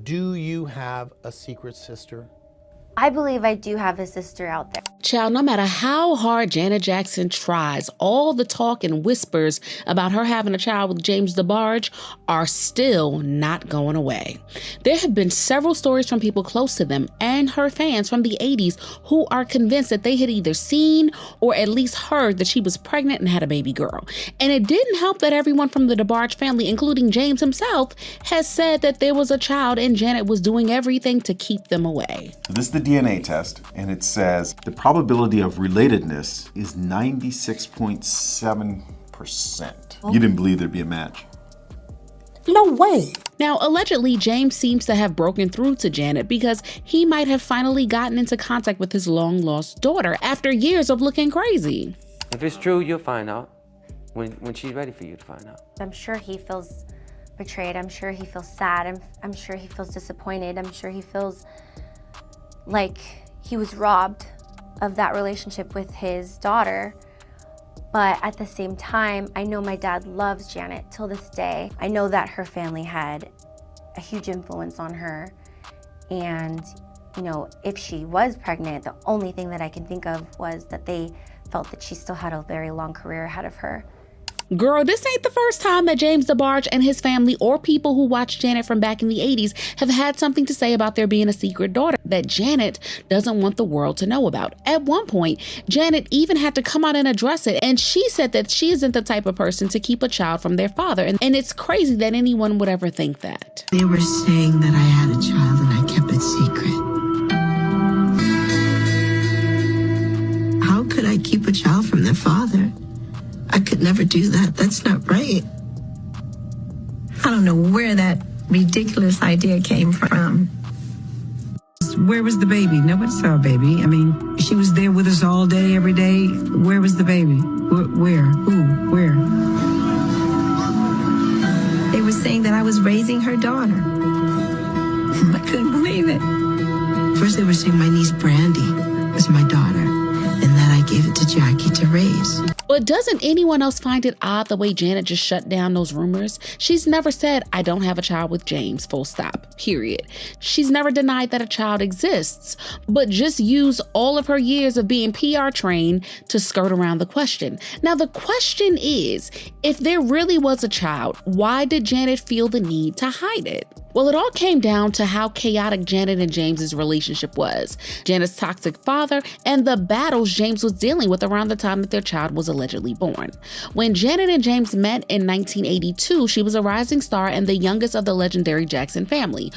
Do you have a secret sister? I believe I do have a sister out there. Child, no matter how hard Janet Jackson tries, all the talk and whispers about her having a child with James De Barge are still not going away. There have been several stories from people close to them and her fans from the 80s who are convinced that they had either seen or at least heard that she was pregnant and had a baby girl. And it didn't help that everyone from the DeBarge family, including James himself, has said that there was a child and Janet was doing everything to keep them away. This is the DNA test, and it says the probability of relatedness is 96.7%. You didn't believe there'd be a match. No way. Now, allegedly, James seems to have broken through to Janet because he might have finally gotten into contact with his long-lost daughter after years of looking crazy. If it's true, you'll find out when she's ready for you to find out. I'm sure he feels betrayed. I'm sure he feels sad. I'm sure he feels disappointed. I'm sure he feels like he was robbed of that relationship with his daughter. But at the same time, I know my dad loves Janet till this day. I know that her family had a huge influence on her. And, you know, if she was pregnant, the only thing that I can think of was that they felt that she still had a very long career ahead of her. Girl, this ain't the first time that James De Barge and his family or people who watched Janet from back in the 80s have had something to say about there being a secret daughter that Janet doesn't want the world to know about. At one point, Janet even had to come out and address it, and she said that she isn't the type of person to keep a child from their father, and it's crazy that anyone would ever think that. They were saying that I had a child and I kept it secret. How could I keep a child from their father? I could never do that. That's not right. I don't know where that ridiculous idea came from. Where was the baby? Nobody saw a baby. I mean, she was there with us all day, every day. Where was the baby? Where? Who? Where? They were saying that I was raising her daughter. I couldn't believe it. First they were saying my niece Brandy was my daughter, and then I gave it to Jackie to raise. But doesn't anyone else find it odd the way Janet just shut down those rumors? She's never said, I don't have a child with James, full stop, period. She's never denied that a child exists, but just used all of her years of being PR trained to skirt around the question. Now, the question is, if there really was a child, why did Janet feel the need to hide it? Well, it all came down to how chaotic Janet and James's relationship was, Janet's toxic father, and the battles James was dealing with around the time that their child was allegedly born. When Janet and James met in 1982, she was a rising star and the youngest of the legendary Jackson family,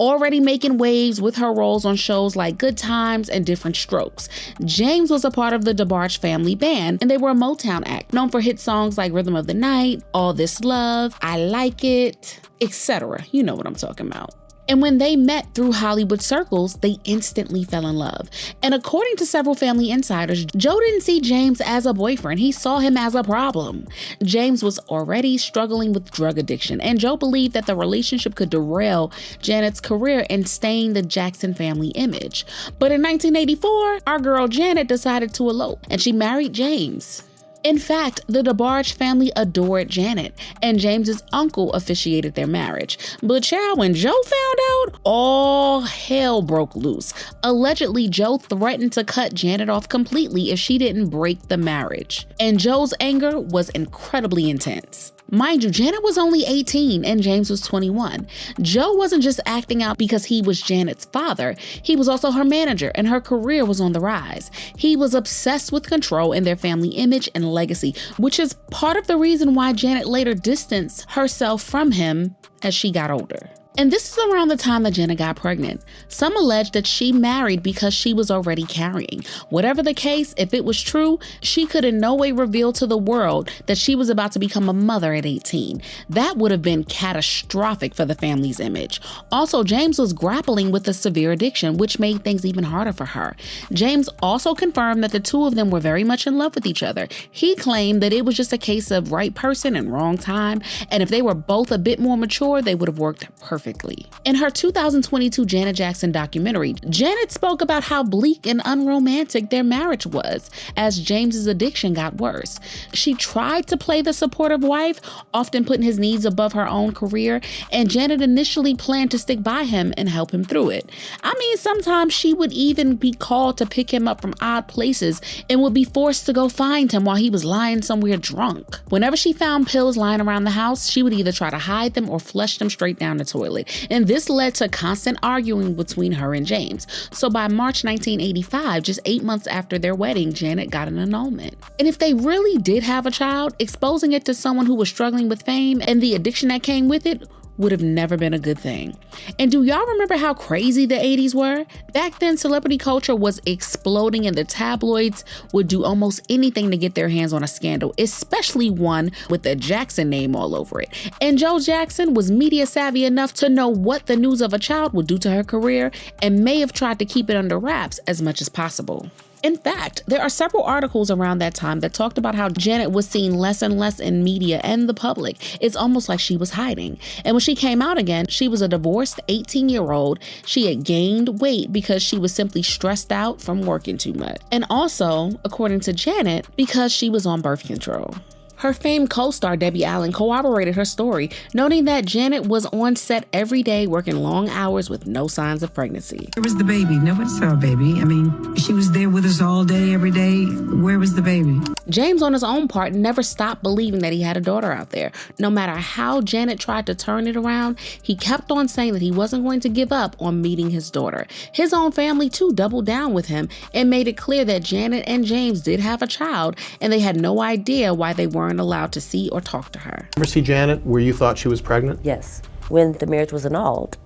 already making waves with her roles on shows like Good Times and Different Strokes. James was a part of the DeBarge family band, and they were a Motown act, known for hit songs like Rhythm of the Night, All This Love, I Like It, etc. You know what I'm talking about. And when they met through Hollywood circles, they instantly fell in love. And according to several family insiders, Joe didn't see James as a boyfriend. He saw him as a problem. James was already struggling with drug addiction, and Joe believed that the relationship could derail Janet's career and stain the Jackson family image. But in 1984, our girl Janet decided to elope, and she married James. In fact, the DeBarge family adored Janet, and James's uncle officiated their marriage. But child, when Joe found out, all hell broke loose. Allegedly, Joe threatened to cut Janet off completely if she didn't break the marriage. And Joe's anger was incredibly intense. Mind you, Janet was only 18 and James was 21. Joe wasn't just acting out because he was Janet's father. He was also her manager, and her career was on the rise. He was obsessed with control and their family image and legacy, which is part of the reason why Janet later distanced herself from him as she got older. And this is around the time that Janet got pregnant. Some allege that she married because she was already carrying. Whatever the case, if it was true, she could in no way reveal to the world that she was about to become a mother at 18. That would have been catastrophic for the family's image. Also, James was grappling with a severe addiction, which made things even harder for her. James also confirmed that the two of them were very much in love with each other. He claimed that it was just a case of right person and wrong time, and if they were both a bit more mature, they would have worked perfectly perfectly. In her 2022 Janet Jackson documentary, Janet spoke about how bleak and unromantic their marriage was as James's addiction got worse. She tried to play the supportive wife, often putting his needs above her own career, and Janet initially planned to stick by him and help him through it. I mean, sometimes she would even be called to pick him up from odd places and would be forced to go find him while he was lying somewhere drunk. Whenever she found pills lying around the house, she would either try to hide them or flush them straight down the toilet. And this led to constant arguing between her and James. So by March 1985, just 8 months after their wedding, Janet got an annulment. And if they really did have a child, exposing it to someone who was struggling with fame and the addiction that came with it would have never been a good thing. And do y'all remember how crazy the 80s were? Back then, celebrity culture was exploding and the tabloids would do almost anything to get their hands on a scandal, especially one with the Jackson name all over it. And Joe Jackson was media savvy enough to know what the news of a child would do to her career and may have tried to keep it under wraps as much as possible. In fact, there are several articles around that time that talked about how Janet was seen less and less in media and the public. It's almost like she was hiding. And when she came out again, she was a divorced 18-year-old. She had gained weight because she was simply stressed out from working too much. And also, according to Janet, because she was on birth control. Her famed co-star Debbie Allen corroborated her story, noting that Janet was on set every day working long hours with no signs of pregnancy. Where was the baby? Nobody saw a baby. I mean, she was there with us all day, every day. Where was the baby? James, on his own part, never stopped believing that he had a daughter out there. No matter how Janet tried to turn it around, he kept on saying that he wasn't going to give up on meeting his daughter. His own family, too, doubled down with him and made it clear that Janet and James did have a child, and they had no idea why they weren't allowed to see or talk to her. Ever see Janet where you thought she was pregnant? Yes. When the marriage was annulled,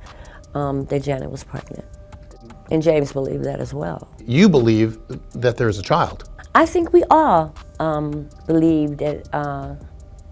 that Janet was pregnant. And James believed that as well. You believe that there's a child. I think we all believe that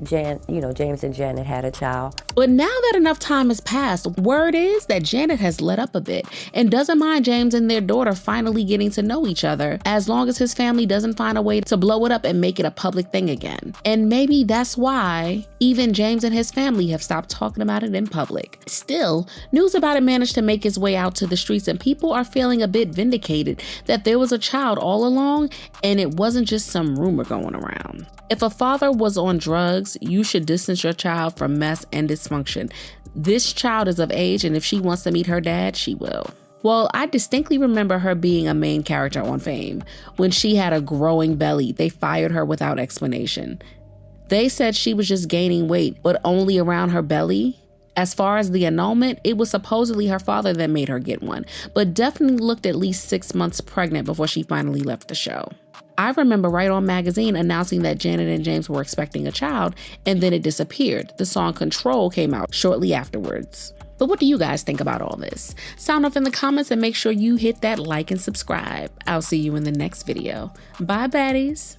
James and Janet had a child. But now that enough time has passed, word is that Janet has let up a bit and doesn't mind James and their daughter finally getting to know each other, as long as his family doesn't find a way to blow it up and make it a public thing again. And maybe that's why even James and his family have stopped talking about it in public. Still, news about it managed to make its way out to the streets, and people are feeling a bit vindicated that there was a child all along and it wasn't just some rumor going around. If a father was on drugs, you should distance your child from mess and dysfunction. This child is of age, and if she wants to meet her dad, she will. Well, I distinctly remember her being a main character on Fame. When she had a growing belly, they fired her without explanation. They said she was just gaining weight, but only around her belly. As far as the annulment, it was supposedly her father that made her get one, but definitely looked at least 6 months pregnant before she finally left the show. I remember Right On Magazine announcing that Janet and James were expecting a child, and then it disappeared. The song Control came out shortly afterwards. But what do you guys think about all this? Sound off in the comments and make sure you hit that like and subscribe. I'll see you in the next video. Bye, baddies.